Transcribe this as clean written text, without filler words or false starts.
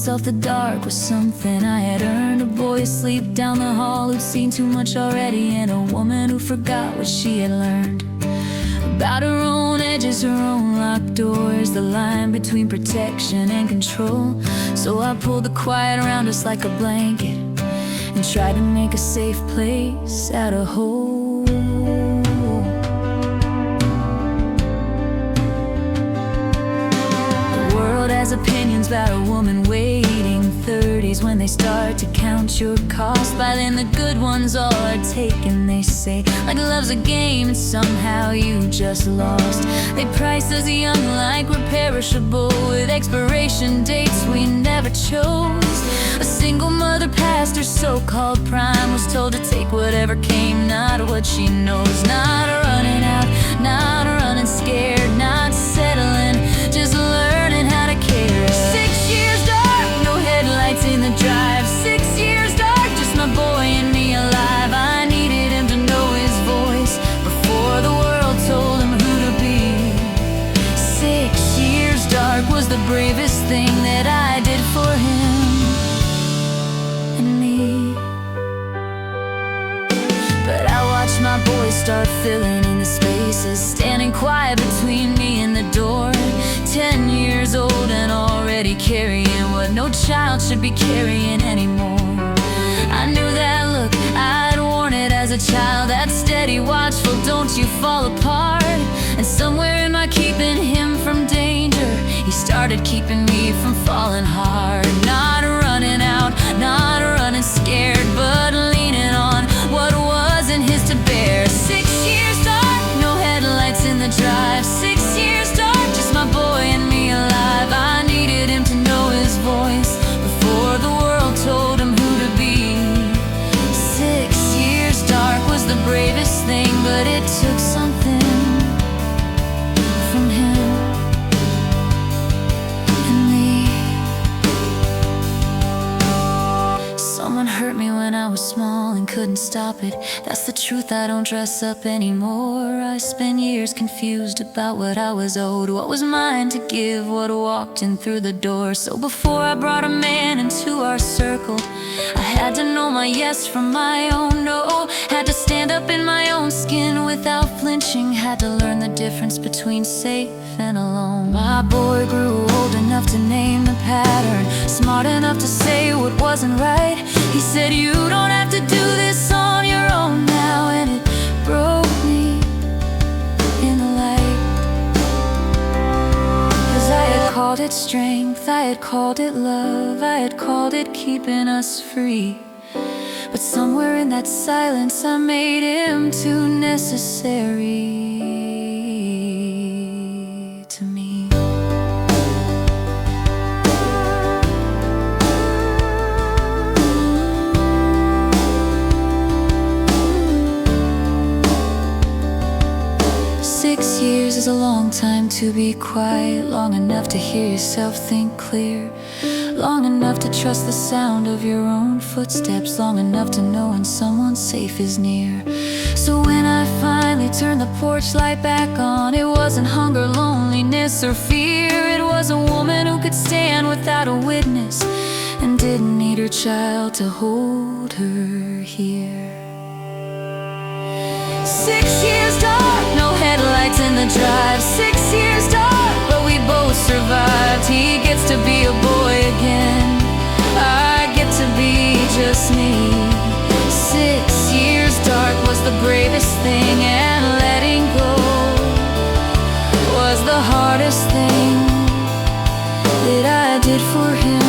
myself the dark was something I had earned. A boy asleep down the hall who'd seen too much already, and a woman who forgot what she had learned about her own edges, her own locked doors, the line between protection and control. So I pulled the quiet around us like a blanket and tried to make a safe place out of hope. The world has opinions about a woman waiting 30s when they start to count your cost. By then the good ones all are taken, they say, like love's a game and somehow you just lost. They price us young like we're perishable, with expiration dates we never chose. A single mother past her so-called prime was told to take whatever came, not what she knows. Not running out, not running scared, not settling, just learning how to care. 6 years dark, no headlights in the drive. 6 years dark, just my boy and me alive. I needed him to know his voice before the world told him who to be. 6 years dark was the bravest thing that I did for him and me. But I watched my boy start filling in the spaces, standing quiet between me and the door. 10 years old and already carrying what no child should be carrying anymore. I knew that look, I'd worn it as a child, that steady, watchful, don't you fall apart. And somewhere in my keeping him from danger, he started keeping me from falling hard. Not running out, not running scared, but leaning on what wasn't his to bear. 6 years dark, no headlights in the drive. 6 years dark, just my boy and me alive. I needed him to know his voice before the world told him who to be. 6 years dark was the bravest thing, but it took something from him and me. Someone hurt me when I was small and couldn't stop it. That's the truth, I don't dress up anymore. I spent years confused about what I was owed, what was mine to give, what walked in through the door. So before I brought a man into our circle, I had to know my yes from my own no. Had to stand up in my own skin without flinching. Had to learn the difference between safe and alone. My boy grew old enough to name the pattern, smart enough to say what wasn't right. He said, you don't have to do this on your own now, and it broke me in the light. 'Cause I had called it strength, I had called it love, I had called it keeping us free. But somewhere in that silence I made him too necessary to me. Six years is a long time to be quiet, long enough to hear yourself think clear, long enough to trust the sound of your own footsteps, long enough to know when someone safe is near. So when I finally turned the porch light back on, it wasn't hunger, loneliness, or fear. It was a woman who could stand without a witness and didn't need her child to hold her here. 6 years dark, no headlights in the drive. 6 years dark, but we both survived. He gets to be a boy again, I get to be just me. 6 years dark was the bravest thing, and letting go was the hardest thing that I did for him.